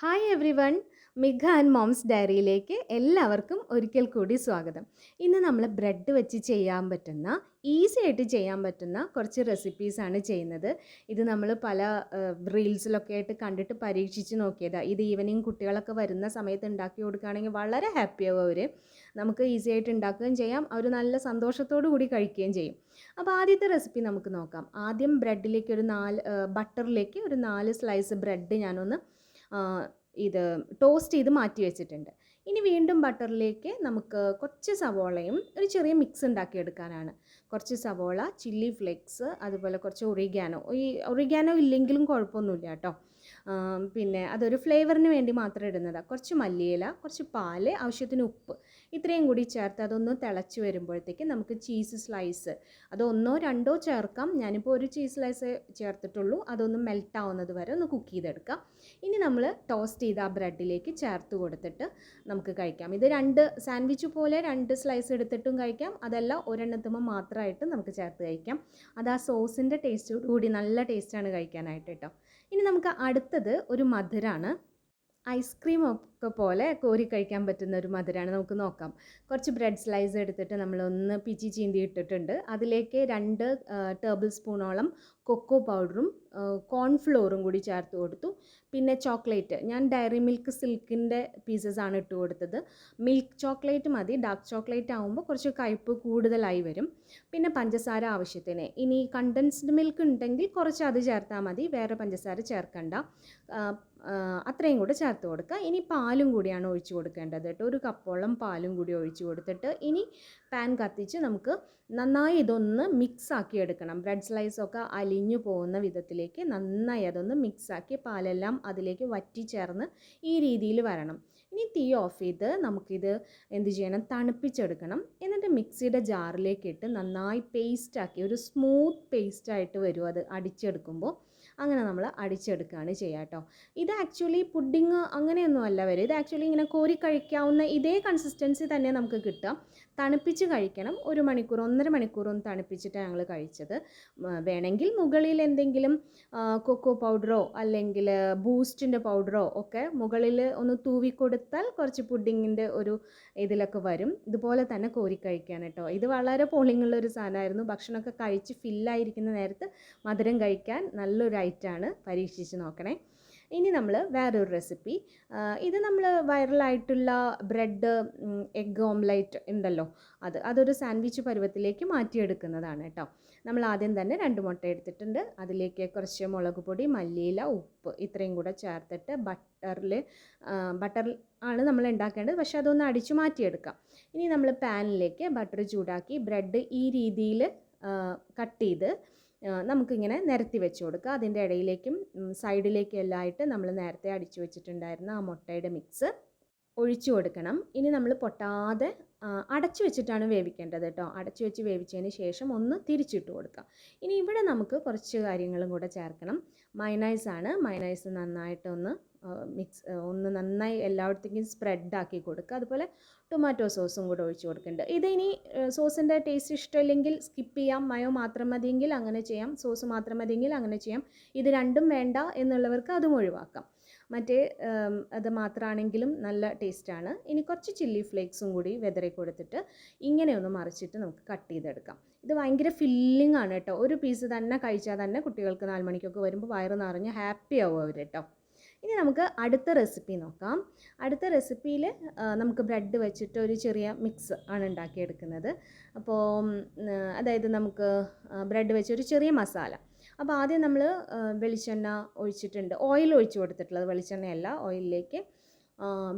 Hi everyone, Migha and moms ഡയറിയിലേക്ക് എല്ലാവർക്കും ഒരിക്കൽ കൂടി സ്വാഗതം. ഇന്ന് നമ്മൾ ബ്രെഡ് വെച്ച് ചെയ്യാൻ പറ്റുന്ന, ഈസി ആയിട്ട് ചെയ്യാൻ പറ്റുന്ന കുറച്ച് റെസിപ്പീസാണ് ചെയ്യുന്നത്. ഇത് നമ്മൾ പല റീൽസിലൊക്കെ ആയിട്ട് കണ്ടിട്ട് പരീക്ഷിച്ച് നോക്കിയതാണ്. ഇത് ഈവനിങ് കുട്ടികളൊക്കെ വരുന്ന സമയത്ത് ഉണ്ടാക്കി കൊടുക്കുകയാണെങ്കിൽ വളരെ ഹാപ്പിയാവും അവർ. നമുക്ക് ഈസി ആയിട്ട് ഉണ്ടാക്കുകയും ചെയ്യാം, അവർ നല്ല സന്തോഷത്തോടു കൂടി കഴിക്കുകയും ചെയ്യും. അപ്പോൾ ആദ്യത്തെ റെസിപ്പി നമുക്ക് നോക്കാം. ആദ്യം ബ്രെഡിലേക്ക് ബട്ടറിലേക്ക് ഒരു 4 സ്ലൈസ് ബ്രെഡ് ഞാനൊന്ന് ഇത് ടോസ്റ്റ് ചെയ്ത് മാറ്റി വെച്ചിട്ടുണ്ട്. ഇനി വീണ്ടും ബട്ടറിലേക്ക് നമുക്ക് കുറച്ച് സവോളയും ഒരു ചെറിയ മിക്സ് ഉണ്ടാക്കിയെടുക്കാനാണ്. കുറച്ച് സവോള, ചില്ലി ഫ്ലേക്സ്, അതുപോലെ കുറച്ച് ഒറിഗാനോ ഇല്ലെങ്കിലും കുഴപ്പമൊന്നുമില്ല കേട്ടോ. പിന്നെ അതൊരു ഫ്ലേവറിന് വേണ്ടി മാത്രം ഇടുന്നതാണ്. കുറച്ച് മല്ലിയില, കുറച്ച് പാല്, ആവശ്യത്തിന് ഉപ്പ്, ഇത്രയും കൂടി ചേർത്ത് അതൊന്ന് തിളച്ച് വരുമ്പോഴത്തേക്ക് നമുക്ക് ചീസ് സ്ലൈസ് അത് 1-2 ചേർക്കാം. ഞാനിപ്പോൾ ഒരു ചീസ് സ്ലൈസ് ചേർത്തിട്ടുള്ളൂ. അതൊന്ന് മെൽറ്റ് ആവുന്നത് വരെ ഒന്ന് കുക്ക് ചെയ്തെടുക്കാം. ഇനി നമ്മൾ ടോസ്റ്റ് ചെയ്ത ആ ബ്രെഡിലേക്ക് ചേർത്ത് കൊടുത്തിട്ട് നമുക്ക് കഴിക്കാം. ഇത് 2 സാൻഡ്വിച്ച് പോലെ 2 സ്ലൈസ് എടുത്തിട്ടും കഴിക്കാം, അതല്ല ഒരെണ്ണത്തുമ്പോൾ മാത്രമായിട്ട് നമുക്ക് ചേർത്ത് കഴിക്കാം. അത് ആ സോസിൻ്റെ ടേസ്റ്റോട് കൂടി നല്ല ടേസ്റ്റാണ് കഴിക്കാനായിട്ട് കേട്ടോ. ഇനി നമുക്ക് അടുത്തത് ഒരു മധുരമാണ്. ഐസ്ക്രീം ഒക്കെ പോലെ കോരി കഴിക്കാൻ പറ്റുന്ന ഒരു മധുരമാണ്. നമുക്ക് നോക്കാം. കുറച്ച് ബ്രെഡ് സ്ലൈസ് എടുത്തിട്ട് നമ്മളൊന്ന് പിച്ചി ചീന്തി ഇട്ടിട്ടുണ്ട്. അതിലേക്ക് 2 ടേബിൾ സ്പൂണോളം കൊക്കോ പൗഡറും കോൺഫ്ലോറും കൂടി ചേർത്ത് കൊടുത്തു. പിന്നെ ചോക്ലേറ്റ്, ഞാൻ ഡയറി മിൽക്ക് സിൽക്കിൻ്റെ പീസസാണ് ഇട്ട് കൊടുത്തത്. മിൽക്ക് ചോക്ലേറ്റ് മതി, ഡാർക്ക് ചോക്ലേറ്റ് ആകുമ്പോൾ കുറച്ച് കയ്പ്പ് കൂടുതലായി വരും. പിന്നെ പഞ്ചസാര ആവശ്യത്തിന്. ഇനി കണ്ടൻസ്ഡ് മിൽക്ക് ഉണ്ടെങ്കിൽ കുറച്ച് അത് ചേർത്താൽ മതി, വേറെ പഞ്ചസാര ചേർക്കണ്ട. അത്രയും കൂടെ ചേർത്ത് കൊടുക്കുക. ഇനി പാലും കൂടിയാണ് ഒഴിച്ച് കൊടുക്കേണ്ടത് കേട്ടോ. ഒരു കപ്പോളം പാലും കൂടി ഒഴിച്ച് കൊടുത്തിട്ട് ഇനി പാൻ കത്തിച്ച് നമുക്ക് നന്നായി ഇതൊന്ന് മിക്സാക്കി എടുക്കണം. ബ്രെഡ് സ്ലൈസൊക്കെ അലിഞ്ഞു പോകുന്ന വിധത്തിലേക്ക് നന്നായി അതൊന്ന് മിക്സാക്കി പാലെല്ലാം അതിലേക്ക് വറ്റി ചേർന്ന് ഈ രീതിയിൽ വരണം. ഇനി തീ ഓഫ് ചെയ്ത് നമുക്കിത് എന്ത് ചെയ്യണം, തണുപ്പിച്ചെടുക്കണം. എന്നിട്ട് മിക്സിയുടെ ജാറിലേക്ക് ഇട്ട് നന്നായി പേസ്റ്റാക്കി, ഒരു സ്മൂത്ത് പേസ്റ്റായിട്ട് വരും അത് അടിച്ചെടുക്കുമ്പോൾ. അങ്ങനെ നമ്മൾ അടിച്ചെടുക്കുകയാണ് ചെയ്യുക കേട്ടോ. ഇത് ആക്ച്വലി പുഡിങ് അങ്ങനെയൊന്നും അല്ല വരും. ഇത് ആക്ച്വലി ഇങ്ങനെ കോരി കഴിക്കാവുന്ന ഇതേ കൺസിസ്റ്റൻസി തന്നെ നമുക്ക് കിട്ടുക. തണുപ്പിച്ച് കഴിക്കണം. 1 മണിക്കൂർ 1.5 മണിക്കൂർ ഒന്ന് തണുപ്പിച്ചിട്ടാണ് ഞങ്ങൾ കഴിച്ചത്. വേണമെങ്കിൽ മുകളിൽ എന്തെങ്കിലും കൊക്കോ പൗഡറോ അല്ലെങ്കിൽ ബൂസ്റ്റിൻ്റെ പൗഡറോ ഒക്കെ മുകളിൽ ഒന്ന് തൂവിക്കൊടുത്താൽ കുറച്ച് പുഡിങ്ങിൻ്റെ ഒരു ഇതിലൊക്കെ വരും. ഇതുപോലെ തന്നെ കോരി കഴിക്കാൻ കേട്ടോ. ഇത് വളരെ പോളിങ്ങുള്ളൊരു സാധനമായിരുന്നു. ഭക്ഷണമൊക്കെ കഴിച്ച് ഫില്ലായിരിക്കുന്ന നേരത്ത് മധുരം കഴിക്കാൻ നല്ലൊരു ഐറ്റമാണ്. പരീക്ഷിച്ച് നോക്കണേ. ഇനി നമ്മൾ വേറൊരു റെസിപ്പി, ഇത് നമ്മൾ വൈറലായിട്ടുള്ള ബ്രെഡ് എഗ് ഓംലെറ്റ് ഉണ്ടല്ലോ, അതൊരു സാൻഡ്വിച്ച് പരുവത്തിലേക്ക് മാറ്റിയെടുക്കുന്നതാണ് കേട്ടോ. നമ്മൾ ആദ്യം തന്നെ 2 മുട്ട എടുത്തിട്ടുണ്ട്. അതിലേക്ക് കുറച്ച് മുളക് പൊടി, മല്ലിയില, ഉപ്പ് ഇത്രയും കൂടെ ചേർത്തിട്ട് ബട്ടർ ആണ് നമ്മൾ ഉണ്ടാക്കേണ്ടത്, പക്ഷെ അതൊന്ന് അടിച്ചു മാറ്റിയെടുക്കാം. ഇനി നമ്മൾ പാനിലേക്ക് ബട്ടർ ചൂടാക്കി ബ്രെഡ് ഈ രീതിയിൽ കട്ട് ചെയ്ത് നമുക്കിങ്ങനെ നിരത്തി വെച്ച് കൊടുക്കുക. അതിൻ്റെ ഇടയിലേക്കും സൈഡിലേക്കും എല്ലാം ആയിട്ട് നമ്മൾ നേരത്തെ അടിച്ചു വെച്ചിട്ടുണ്ടായിരുന്ന ആ മുട്ടയുടെ മിക്സ് ഒഴിച്ചു കൊടുക്കണം. ഇനി നമ്മൾ പൊട്ടാതെ അടച്ചു വെച്ചിട്ടാണ് വേവിക്കേണ്ടത് കേട്ടോ. അടച്ചു വെച്ച് വേവിച്ചതിന് ശേഷം ഒന്ന് തിരിച്ചിട്ട് കൊടുക്കുക. ഇനി ഇവിടെ നമുക്ക് കുറച്ച് കാര്യങ്ങളും കൂടെ ചേർക്കണം. മയണൈസാണ്. മയണൈസ് നന്നായിട്ടൊന്ന് ഒന്ന് നന്നായി എല്ലായിടത്തേക്കും സ്പ്രെഡാക്കി കൊടുക്കുക. അതുപോലെ ടൊമാറ്റോ സോസും കൂടെ ഒഴിച്ച് കൊടുക്കുന്നുണ്ട്. ഇതിനി സോസിൻ്റെ ടേസ്റ്റ് ഇഷ്ടമില്ലെങ്കിൽ സ്കിപ്പ് ചെയ്യാം. മയോ മാത്രം മതിയെങ്കിൽ അങ്ങനെ ചെയ്യാം, സോസ് മാത്രം മതിയെങ്കിൽ അങ്ങനെ ചെയ്യാം. ഇത് രണ്ടും വേണ്ട എന്നുള്ളവർക്ക് അതും ഒഴിവാക്കാം. മറ്റേ അത് മാത്രമാണെങ്കിലും നല്ല ടേസ്റ്റാണ്. ഇനി കുറച്ച് ചില്ലി ഫ്ലേക്സും കൂടി വെതറി കൊടുത്തിട്ട് ഇങ്ങനെ ഒന്ന് മറിച്ചിട്ട് നമുക്ക് കട്ട് ചെയ്തെടുക്കാം. ഇത് ഭയങ്കര ഫില്ലിംഗ് ആണ് കേട്ടോ. ഒരു പീസ് തന്നെ കഴിച്ചാൽ തന്നെ കുട്ടികൾക്ക് 4 മണിക്കൊക്കെ വരുമ്പോൾ വയറ് നിറഞ്ഞ് ഹാപ്പി ആവും അവർ കേട്ടോ. ഇനി നമുക്ക് അടുത്ത റെസിപ്പി നോക്കാം. അടുത്ത റെസിപ്പിയിൽ നമുക്ക് ബ്രെഡ് വെച്ചിട്ട് ഒരു ചെറിയ മിക്സ് ആണ് ഉണ്ടാക്കിയെടുക്കുന്നത്. അപ്പോൾ അതായത് നമുക്ക് ബ്രെഡ് വെച്ച് ഒരു ചെറിയ മസാല. അപ്പോൾ ആദ്യം നമ്മൾ വെളിച്ചെണ്ണ ഒഴിച്ചിട്ടുണ്ട്, ഓയിൽ ഒഴിച്ച് കൊടുത്തിട്ടുള്ളത്, വെളിച്ചെണ്ണയല്ല. ഓയിലിലേക്ക്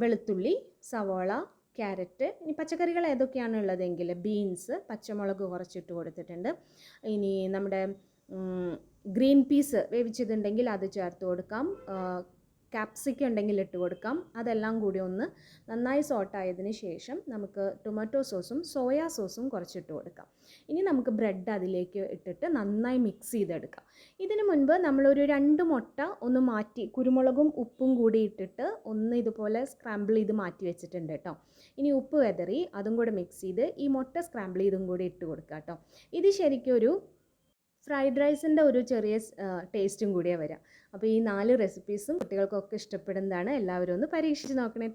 വെളുത്തുള്ളി, സവോള, ക്യാരറ്റ്, ഇനി പച്ചക്കറികൾ ഏതൊക്കെയാണ് ഉള്ളതെങ്കിൽ ബീൻസ്, പച്ചമുളക് കുറച്ചിട്ട് കൊടുത്തിട്ടുണ്ട്. ഇനി നമ്മുടെ ഗ്രീൻ പീസ് വേവിച്ചതുണ്ടെങ്കിൽ അത് ചേർത്ത് കൊടുക്കാം. ക്യാപ്സിക്കം ഉണ്ടെങ്കിൽ ഇട്ട് കൊടുക്കാം. അതെല്ലാം കൂടി ഒന്ന് നന്നായി സോട്ടായതിന് ശേഷം നമുക്ക് ടൊമാറ്റോ സോസും സോയാ സോസും കുറച്ചിട്ട് കൊടുക്കാം. ഇനി നമുക്ക് ബ്രെഡ് അതിലേക്ക് ഇട്ടിട്ട് നന്നായി മിക്സ് ചെയ്തെടുക്കാം. ഇതിന് മുൻപ് നമ്മളൊരു 2 മുട്ട ഒന്ന് മാറ്റി കുരുമുളകും ഉപ്പും കൂടി ഇട്ടിട്ട് ഒന്ന് ഇതുപോലെ സ്ക്രാമ്പിൾ ചെയ്ത് മാറ്റി വെച്ചിട്ടുണ്ട് കേട്ടോ. ഇനി ഉപ്പ് വെതറി അതും കൂടെ മിക്സ് ചെയ്ത് ഈ മുട്ട സ്ക്രാമ്പിൾ ചെയ്തും കൂടി ഇട്ട് കൊടുക്കാം കേട്ടോ. ഇത് ശരിക്കും ഒരു ഫ്രൈഡ് റൈസിൻ്റെ ഒരു ചെറിയ ടേസ്റ്റും കൂടിയാണ് വരിക. അപ്പോൾ ഈ 4 റെസിപ്പീസും കുട്ടികൾക്കൊക്കെ ഇഷ്ടപ്പെടുന്നതാണ്. എല്ലാവരും ഒന്ന് പരീക്ഷിച്ച് നോക്കണേ.